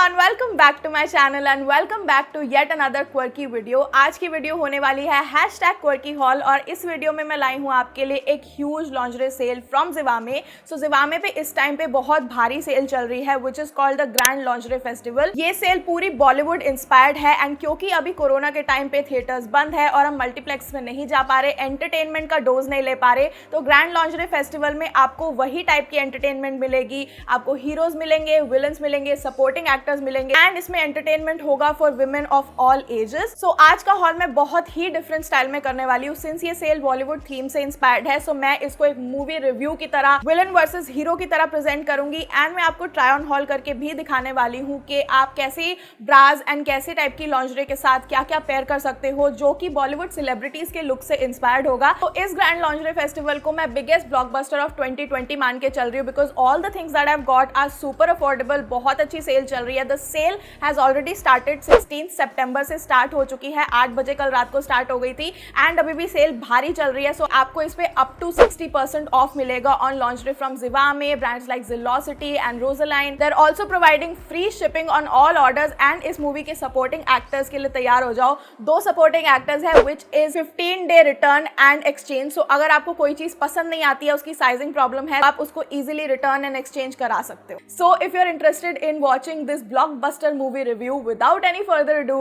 Everyone, welcome back to my channel and welcome back to yet another quirky video. आज की video होने वाली है #क्वर्की हॉल और इस वीडियो में मैं लाई हूँ आपके लिए एक huge lingerie sale from Zivame. So Zivame पे इस टाइम पे बहुत भारी सेल चल रही है which is called the grand lingerie festival. ये सेल पूरी बॉलीवुड इंस्पायर्ड है एंड क्योंकि अभी कोरोना के टाइम पे थिएटर्स बंद है और हम मल्टीप्लेक्स में नहीं जा पा रहे, एंटरटेनमेंट का डोज नहीं ले पा रहे, तो ग्रैंड लॉन्जरे फेस्टिवल में आपको वही टाइप की एंटरटेनमेंट मिलेगी। आपको हीरोज मिलेंगे, विलन्स मिलेंगे, सपोर्टिंग एक्टर्स मिलेंगे एंड इसमें एंटरटेनमेंट होगा for women of all ages. So आज का हॉल मैं बहुत ही डिफरेंट स्टाइल में करने वाली हूँ सिंस ये सेल बॉलीवुड थीम से इंस्पायर्ड है। सो मैं इसको एक मूवी रिव्यू की तरह, विलन वर्सेस हीरो की तरह प्रेजेंट करूंगी एंड मैं आपको ट्राई ऑन हॉल करके भी दिखाने वाली हूँ कि आप कैसी ब्राज एंड कैसे टाइप की लॉन्जरे के साथ क्या क्या पेयर कर सकते हो जो कि बॉलीवुड सेलिब्रिटीज के लुक से इंस्पायर्ड होगा। तो इस ग्रैंड लॉन्जरे फेस्टिवल को मैं बिगेस्ट ब्लॉकबस्टर ऑफ 2020 मान के चल रही हूँ because all the things that I have got are super affordable. बहुत अच्छी सेल चल रही है। The sale has already started 16 सितंबर से स्टार्ट हो चुकी है। 8 बजे कल रात को स्टार्ट हो गई थी एंड अभी भी सेल भारी चल रही है। सो आपको इस पे अप टू 60% ऑफ मिलेगा on lingerie from Zivame, brands like Zelocity and Rosaline. They are also providing free shipping on all orders and इस मूवी के सपोर्टिंग एक्टर्स के लिए तैयार हो जाओ। 2 सपोर्टिंग एक्टर्स है which is 15 day return and exchange. So अगर आपको कोई चीज पसंद नहीं आती है, उसकी साइजिंग प्रॉब्लम है, आप उसको इजीली रिटर्न एंड एक्सचेंज करा सकते हो। So if you are interested in watching this blockbuster movie review, without any further ado,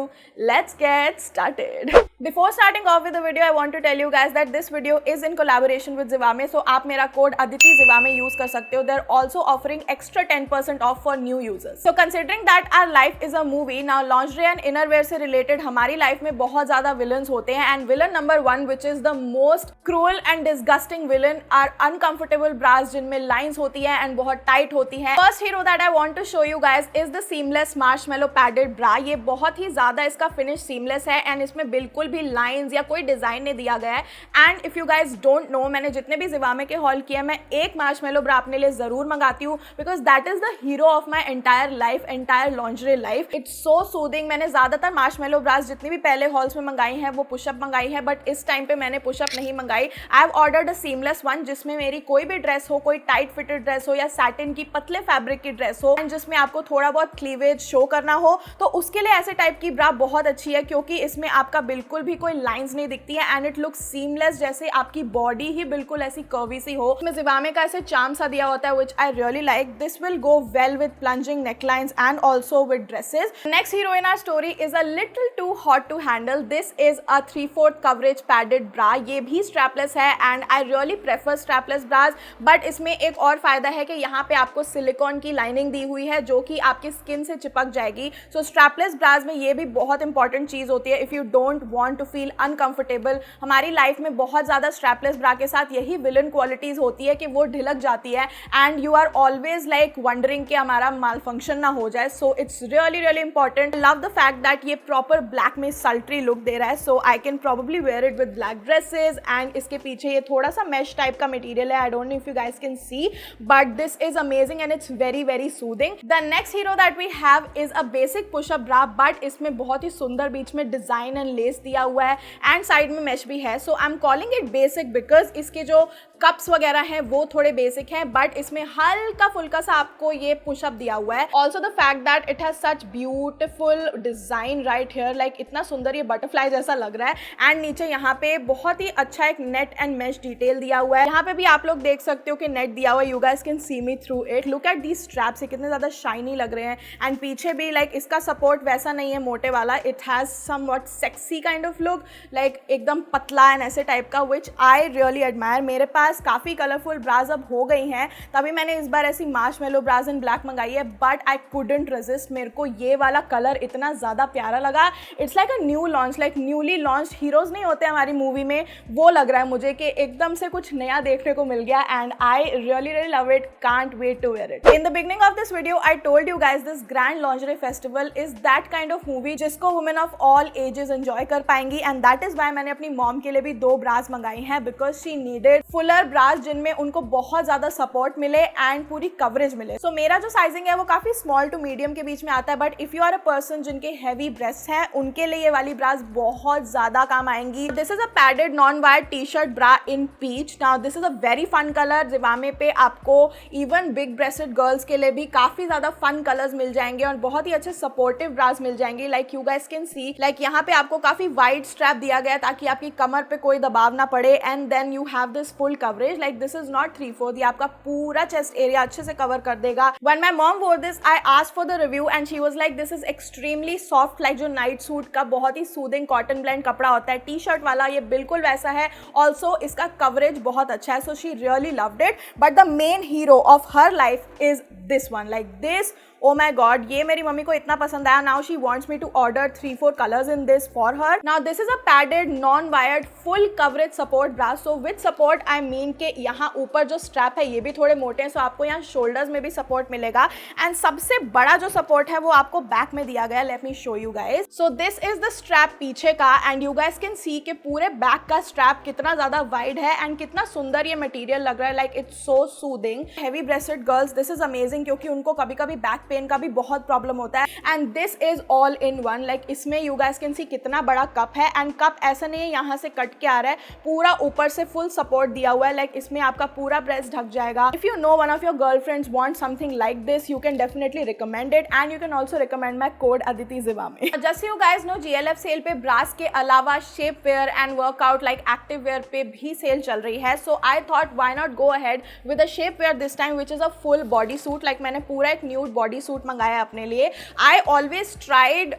let's get started. Before starting off with the video, I want to tell you guys that this video is in collaboration with Zivame. So आप मेरा code Aditi Zivame use कर सकते हो. They're also offering extra 10% off for new users. So considering that our life is a movie, now lingerie and innerwear से related हमारी life में बहुत ज़्यादा villains होते हैं and villain number 1 which is the most cruel and disgusting villain are uncomfortable bras जिनमें lines होती हैं and बहुत tight होती हैं. First hero that I want to show you guys is the seamless marshmallow padded bra. ये बहुत ही ज़्यादा इसका फिनिश सीमलेस है एंड इसमें बिल्कुल भी लाइंस या कोई डिज़ाइन नहीं दिया गया है। And if you guys don't know, मैंने जितने भी ज़िवामे के हॉल किया, मैं एक मार्शमेलो ब्रा अपने लिए ज़रूर मंगाती हूँ because that is the hero of my entire life, entire lingerie life. It's so soothing. मैंने ज़्यादातर मार्शमेलो ब्रास जितनी भी पहले हॉल्स में मंगाई हैं वो पुशअप मंगाई है, बट इस टाइम पे मैंने पुशअप नहीं मंगाई। आई have ordered a seamless one जिसमें मेरी कोई भी ड्रेस हो, कोई टाइट फिटेड ड्रेस हो या सैटिन की पतले फैब्रिक की ड्रेस हो एंड जिसमें आपको थोड़ा बहुत क्लीवेज शो करना हो, तो उसके लिए ऐसे टाइप की ब्रा बहुत अच्छी है क्योंकि इसमें आपका बिल्कुल भी कोई लाइंस नहीं दिखती है एंड इट लुक्स सीमलेस, जैसे आपकी बॉडी ही बिल्कुल ऐसी कर्वी सी हो। इसमें ज़िवामे का ऐसे चार्म सा दिया होता है which I really like. This will go well with plunging necklines and also with dresses. Next hero in our story is a little too hot to handle. This is a 3/4 coverage padded bra. ये भी strapless है and I really prefer strapless bras, but इसमें एक और फायदा है कि यहाँ पे आपको सिलिकॉन की लाइनिंग दी हुई है जो कि आपकी स्किन से चिपक जाएगी। सो स्ट्रैपलेस ब्राज में ये भी बहुत इंपॉर्टेंट चीज़ होती है if you don't want to feel uncomfortable. हमारी लाइफ में बहुत ज़्यादा स्ट्रैपलेस ब्रा के साथ यही विलन क्वालिटीज़ होती है कि वो ढिलक जाती है and you are always like wondering कि हमारा माल फंक्शन ना हो जाए। So it's really really important. Love the fact that ये प्रॉपर ब्लैक में सल्ट्री लुक दे रहा है। So I can probably wear it with black dresses and इसके पीछे ये थोड़ा सा मैश टाइप का मटीरियल है। I don't know if you guys can see, but this is amazing and it's very very soothing. The next hero that we have is a basic push up bra, but इसमें बहुत ही सुंदर बीच में design and less दिया हुआ है and side में mesh भी है। So I am calling it basic because इसके जो कप्स वगैरह हैं वो थोड़े बेसिक हैं, बट इसमें हल्का फुल्का सा आपको ये पुशअप दिया हुआ है। Also the fact that it has such beautiful design right here, like इतना सुंदर ये बटरफ्लाई जैसा लग रहा है एंड नीचे यहाँ पे बहुत ही अच्छा एक नेट एंड मैश डिटेल दिया हुआ है। यहाँ पे भी आप लोग देख सकते हो कि नेट दिया हुआ है। You guys can C me through it. Look at these straps, ये कितने ज्यादा शाइनी लग रहे हैं एंड पीछे भी लाइक इसका सपोर्ट वैसा नहीं है मोटे वाला। It has somewhat sexy kind of look, like एकदम पतला एंड ऐसे टाइप का, विच आई रियली एडमायर। मेरे पास काफ़ी कलरफुल ब्राज अब हो गई हैं, तभी मैंने इस बार ऐसी मार्शमेलो ब्राज इन ब्लैक मंगाई है, बट आई कुडंट रेजिस्ट। मेरे को ये वाला कलर इतना ज़्यादा प्यारा लगा। It's like a new launch, like newly launch heroes नहीं होते हमारी मूवी में, वो लग रहा है मुझे कि एकदम से कुछ नया देखने को मिल गया and I really really love it. Can't wait to wear it. In the beginning of this video I told you guys this grand lingerie festival is that kind of movie जिसको women of all ages enjoy कर पाएंगी and that is why मैंने अपनी mom के लिए भी 2 bras मंगाई हैं because she needed fuller particular bras जिनमें उनको बहुत ज्यादा सपोर्ट मिले एंड पूरी कवरेज मिले। सो मेरा जो साइजिंग है वो काफी स्मॉल टू मीडियम के बीच में आता है, but if you are a person जिनके हैवी ब्रेस्ट है उनके लिए ये वाली ब्रास बहुत ज्यादा काम आएंगी। This is a padded non wired T shirt bra in peach. Now this is a very fun colour. Zivame पे आपको इवन बिग ब्रेस्टेड गर्ल्स के लिए भी काफी ज्यादा फन कलर्स मिल जाएंगे और बहुत ही अच्छे सपोर्टिव ब्रास मिल जाएंगे। Like you guys can C, like यहाँ पे आपको काफी वाइड स्ट्रैप दिया गया है ताकि आपकी कमर पे कोई दबाव ना पड़े, and then you have this full coverage. Like this is not 3/4, ये आपका पूरा चेस्ट एरिया अच्छे से कवर कर देगा। व्हेन माय मॉम वोर this I asked for the review and she was like this is extremely soft, like जो night suit का बहुत ही सूदिंग कॉटन ब्लेंड कपड़ा होता है टी शर्ट वाला, ये बिल्कुल वैसा है। ऑल्सो इसका कवरेज बहुत अच्छा है, so she really loved it. But the main hero of her life is this one, like this. Oh my god, ये मेरी मम्मी को इतना पसंद आया। Now she wants me to order 3-4 colors in this for her. Now this is a padded non-wired full coverage support bra. So with support I mean कि यहाँ ऊपर जो strap है ये भी थोड़े मोटे हैं, so आपको यहाँ shoulders में भी support मिलेगा। And सबसे बड़ा जो support है वो आपको back में दिया गया है। Let me show you guys. So this is the strap पीछे का, and you guys can see कि पूरे back का strap कितना ज़्यादा wide है and कितना सुंदर ये material लग रहा है। Like it's so soothing. Heavy breasted girls, this is amazing क्योंकि उनको कभी कभी back पेन का भी बहुत प्रॉब्लम होता है। And this is all in one. Like इसमें यू गाइस कैन सी कितना बड़ा कप है, एंड कप ऐसा नहीं है यहाँ से कट के आ रहा है, पूरा ऊपर से फुल सपोर्ट दिया हुआ है। लाइक इसमें आपका पूरा ब्रेस्ट ढक जाएगा। If you know one of your girlfriends want something like this, you can definitely recommend it, and you can also recommend my code Aditi Zivame. Just you guys know GLF sale पे bras के अलावा shapewear and workout like active wear पे भी sale चल रही है। So I thought why not go ahead with a shapewear this time which is a full body suit. Like मैंने पूरा एक न्यूड बॉडी सूट मंगाया अपने लिए। आई ऑलवेज ट्राइड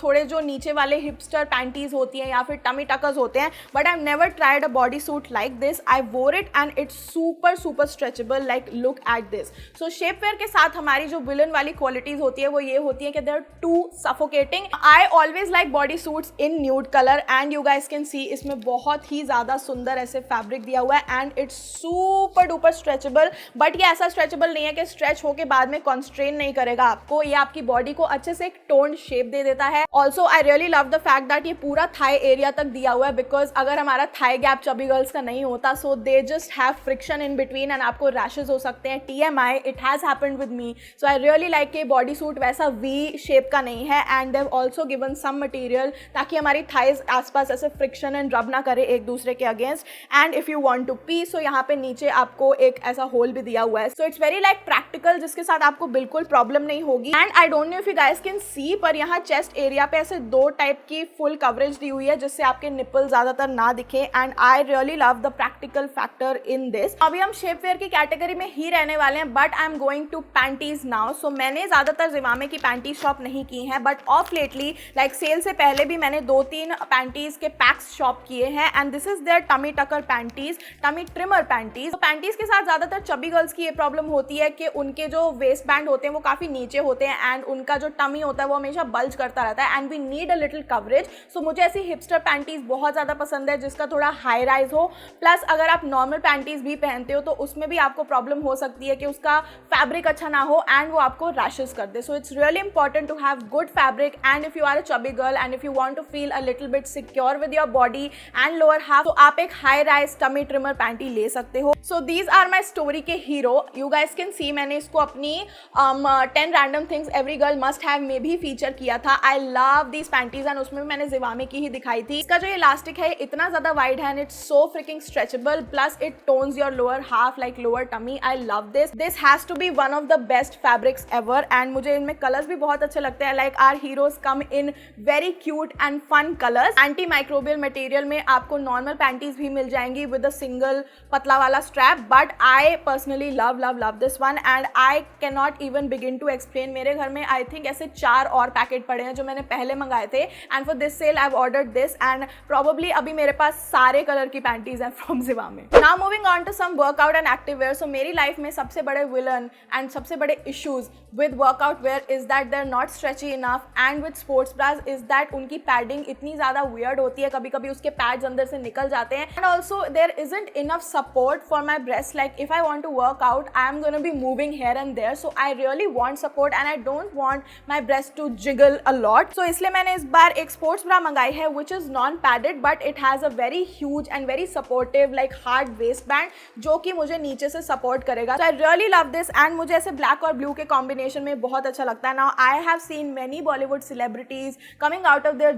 थोड़े जो नीचे वाले हिपस्टर पैंटीज होती हैं या फिर टमी टकर्स होते हैं, but I never tried a bodysuit like this. I wore it and it's super super stretchable. Like look at this. So shapewear के साथ हमारी जो विलन वाली क्वालिटीज होती है वो ये होती है कि they are too suffocating. I always like bodysuits in nude colour, and you guys can see इसमें बहुत ही ज्यादा सुंदर ऐसे फैब्रिक दिया हुआ है, and it's super duper stretchable. But ये ऐसा स्ट्रेचेबल नहीं है कि स्ट्रेच होके बाद में कॉन्स्ट्रेन नहीं करेगा आपको, ये आपकी बॉडी को अच्छे से एक टोन्ड शेप दे देता है। Also I really love the fact that ये पूरा थाई एरिया तक दिया हुआ है, बिकॉज अगर हमारा थाई गैप चबी गर्ल्स का नहीं होता, so they just have friction in between and आपको रैशेज हो सकते हैं। TMI, it has happened with me. So I really like के बॉडी सूट वैसा वी शेप का नहीं है, and they've also given some material ताकि हमारी थाइज आसपास ऐसे फ्रिक्शन एंड रब ना करे एक दूसरे के against. And if you want to pee, so यहाँ पे नीचे आपको एक ऐसा होल भी दिया हुआ है। So it's very like practical, जिसके साथ आपको बिल्कुल प्रॉब्लम नहीं होगी। And I don't know if you guys can सी, पर यहाँ चेस्ट एरिया पे ऐसे दो टाइप की फुल कवरेज दी हुई है जिससे आपके निपल ज्यादातर ना दिखे, and I really love the practical factor in this. अभी हम शेप वेयर की कैटेगरी में ही रहने वाले हैं, but I am going to panties now. So मैंने ज्यादातर जिवामे की पैंटी शॉप नहीं की है, but of lately like sale से पहले भी मैंने 2-3 पैंटीज के पैक्स शॉप किए हैं, and this is their tummy tucker panties, tummy trimmer panties. Panties के साथ ज्यादातर चबी गर्ल्स की ये प्रॉब्लम होती है कि उनके जो वेस्ट बैंड होते हैं वो काफी नीचे होते हैं, एंड उनका जो टमी होता है वो हमेशा बल्ज करता रहता है, and we need a little coverage. So मुझे ऐसी हिपस्टर पैंटीज बहुत ज़्यादा पसंद है जिसका थोड़ा हाई राइज हो। प्लस अगर आप नॉर्मल पैंटीज भी पहनते हो तो उसमें भी आपको प्रॉब्लम हो सकती है कि उसका फैब्रिक अच्छा ना हो एंड वो आपको रैशेस कर दे। So it's really important to have good fabric, and if you are a chubby girl and if you want to feel a little bit secure with your body and lower half, तो आप एक high rise tummy trimmer panty ले सकते हो। So these are my story के hero. You guys can see मैंने इसको अपनी 10 random things every girl must have में भी फीचर किया था। I love these panties, and उसमें भी मैंने जिवामे की ही दिखाई थी। इसका जो इलास्टिक है इतना ज्यादा वाइड है and it's so freaking stretchable, plus it tones your lower half like lower tummy. I love this. This has to be one of the best fabrics ever, and मुझे इनमें कलर्स भी बहुत अच्छे लगते हैं। Like our heroes come in very cute and fun colours. Antimicrobial material में आपको normal panties भी मिल जाएंगी विद अ सिंगल पतला वाला strap, but I personally love love love this one, and I can not even begin to explain. मेरे घर में I think ऐसे 4 और पैकेट पड़े हैं जो मैंने पहले मंगाए थे, and for this sale I have ordered this, and probably अभी मेरे पास सारे कलर की पैंटीज हैं from Zivame. Now moving on to some workout and active wear. So मेरी लाइफ में सबसे बड़े विलन एंड सबसे बड़े issues with workout wear is that they are not stretchy enough, and with sports bras is that उनकी padding इतनी ज्यादा weird होती है, कभी कभी उसके पैड्स अंदर से निकल जाते हैं, and also there isn't enough support for my breast. Like if I want to work out, I am gonna be moving here and there, so I really want want support and I don't want my breast to jiggle a lot. So इसलिए मैंने इस बार एक sports bra मंगाई है which is non padded but it has a very huge and very supportive like hard waste band जो कि मुझे नीचे से सपोर्ट करेगा। So I really love this and मुझे ऐसे ब्लैक और ब्लू के कॉम्बिनेशन में बहुत अच्छा लगता है। Now I have seen many Bollywood celebrities coming out of their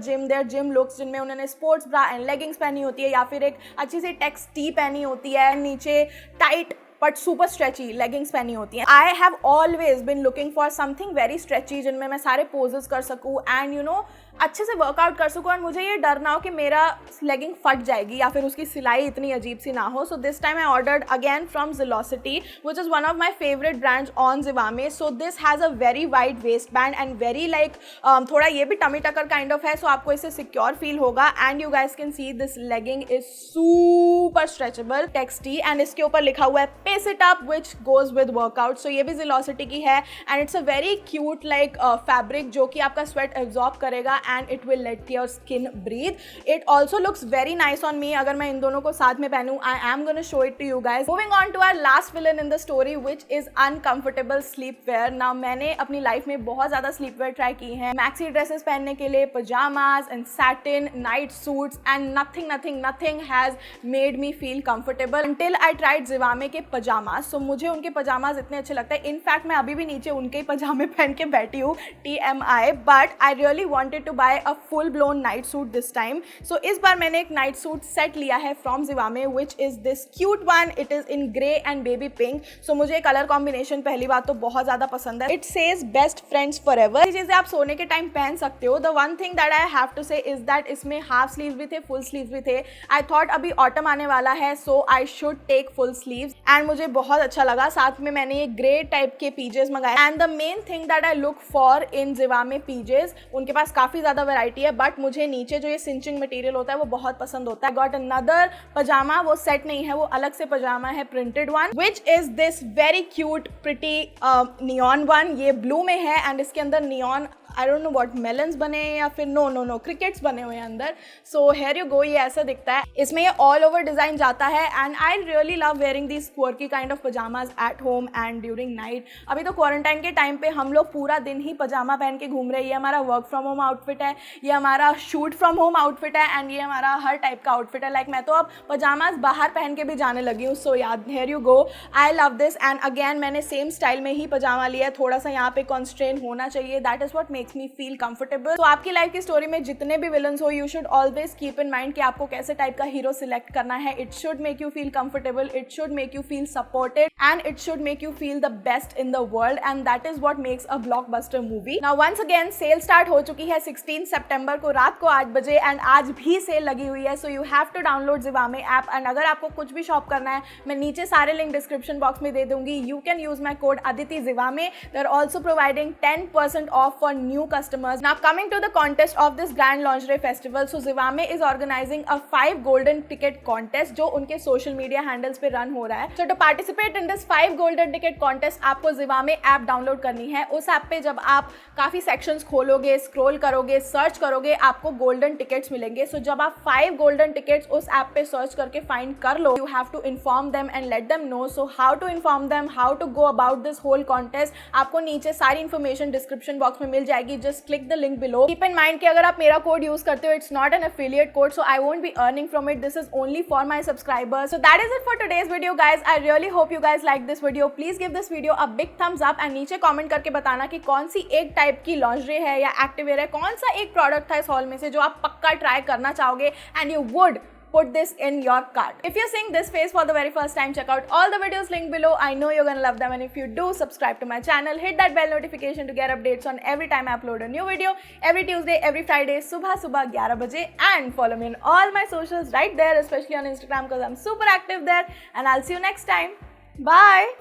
gym looks जिनमें उन्होंने स्पोर्ट्स ब्रा एंड लेगिंग्स पहनी होती है या फिर एक अच्छी सी टेक्स टी पहनी होती है, नीचे tight but super stretchy leggings पहनी होती हैं। I have always been looking for something very stretchy जिनमें मैं सारे पोजेस कर सकूँ एंड यू नो अच्छे से वर्कआउट कर सकूँ और मुझे ये डर ना हो कि मेरा लेगिंग फट जाएगी या फिर उसकी सिलाई इतनी अजीब सी ना हो। So this time I ordered again from Zilocity which is one of my favourite brands on Zivame। So this has a very wide waste band and very like थोड़ा ये भी टमी टकर काइंड ऑफ है, so आपको इससे secure feel होगा and you guys can see this legging is super stretchable texture and इसके ऊपर लिखा हुआ है pace it up which goes with workout. So ये भी Zilocity की है and it's a very cute like fabric जो कि आपका स्वेट एब्जॉर्ब करेगा and it will let your skin breathe. It also looks very nice on me. अगर मैं इन दोनों को साथ में पहनूं, I am gonna show it to you guys. Moving on to our last villain in the story, which is uncomfortable sleepwear. Now मैंने अपनी life में बहुत ज़्यादा sleepwear ट्राई की हैं, मैक्सी ड्रेसेस पहनने के लिए, pajamas and satin, night suits and nothing has made me feel comfortable until I tried Zivame के pajamas. So मुझे उनके pajamas इतने अच्छे लगते हैं। इनफैक्ट मैं अभी भी नीचे उनके ही पजामे पहन के बैठी हूँ, TMI, but I really wanted to buy a full blown night suit this time. So इस बार मैंने एक night suit set लिया है from Zivame which is this cute one. It is in grey and baby pink. So मुझे colour combination पहली बात तो बहुत ज़्यादा पसंद है। It says best friends forever. ये चीज़ें आप सोने के टाइम पहन सकते हो। The one thing that I have to say is that इसमें हाफ स्लीव्स भी थे, फुल स्लीव्स भी थे। I thought अभी ऑटम आने वाला है so I should take full sleeves and मुझे बहुत अच्छा लगा। साथ में मैंने ये ग्रे टाइप के पीजेस मंगाए and the main thing that I look for in Zivame PJs, उनके पास काफ़ी ज़्यादा वैरायटी है बट मुझे नीचे जो ये सिंचिंग मटेरियल होता है वो बहुत पसंद होता है। गॉट अनदर पजामा, वो सेट नहीं है, वो अलग से पजामा है, printed one which is this very cute pretty neon one. ये ब्लू में है एंड इसके अंदर neon I don't know what melons बने हैं या फिर नो क्रिकेट्स बने हुए हैं अंदर। सो हेयर यू गो, ये ऐसा दिखता है। इसमें ये ऑल ओवर डिजाइन जाता है and I really love wearing these quirky kind of pyjamas at home and during night. अभी तो क्वारंटाइन के टाइम पे हम लोग पूरा दिन ही पजामा पहन के घूम रहे हैं। ये हमारा वर्क फ्रॉम होम आउटफिट है, ये हमारा शूट फ्रॉम होम आउटफिट है एंड ये हमारा हर टाइप का आउटफिट है। लाइक मैं तो अब पजामाज बाहर पहन के भी जाने लगी हूँ। सो याद here you go, I love this and again मैंने सेम स्टाइल में ही पजामा लिया है। थोड़ा सा यहाँ पे कॉन्स्ट्रेन होना चाहिए, that is what makes me feel comfortable. तो आपकी लाइफ की स्टोरी में जितने भी विलन्स हो, you should always keep in mind कि आपको कैसे टाइप का हीरो सिलेक्ट करना है। It should make you feel comfortable, it should make you feel supported and it should make you feel the best in the world and that is what makes a blockbuster movie. Now once again sale start हो चुकी है 16 सितंबर को रात को 8 बजे and आज भी cell लगी हुई है। So you have to download Zivame app and अगर आपको कुछ भी शॉप करना है, मैं नीचे सारे लिंक डिस्क्रिप्शन बॉक्स में दे दूंगी। You can use my code Aditi Zivame. They're also providing 10% off for new customers. Now coming to the contest of this Grand Lingerie Festival, so Zivame is organizing a 5 golden ticket contest जो उनके social media handles पे run हो रहा है। So to participate in this 5 golden ticket contest, आपको Zivame app download करनी है। उस ऐप पे जब आप काफ़ी सेक्शंस खोलोगे, स्क्रॉल करोगे, सर्च करोगे, आपको गोल्डन टिकट्स मिलेंगे। सो जब आप 5 गोल्डन टिकट्स उस ऐप पे सर्च करके फाइंड कर लो, you have to inform them and let them know. So how to inform them, how to go about this whole contest, आपको नीचे सारी इन्फॉर्मेशन डिस्क्रिप्शन बॉक्स में मिल जाएगी। Just click the link below. Keep in mind कि अगर आप मेरा कोड यूज करते हो, it's not an affiliate code, so I won't be earning from it, this is only for my subscribers. So that is it for today's video guys. I really hope you guys like this video. Please give this video a big thumbs up and नीचे comment करके बताना कि कौन सी एक type की lingerie है या activewear है, कौन सा एक प्रोडक्ट था इस हॉल में से जो आप पक्का ट्राई करना चाहोगे and you would put this in your cart. If you're seeing this face for the very first time, check out all the videos linked below. I know you're gonna love them, and if you do, subscribe to my channel, hit that bell notification to get updates on every time I upload a new video, every Tuesday, every Friday, subah 11 baje, and follow me on all my socials right there, especially on Instagram because I'm super active there, and I'll see you next time. Bye.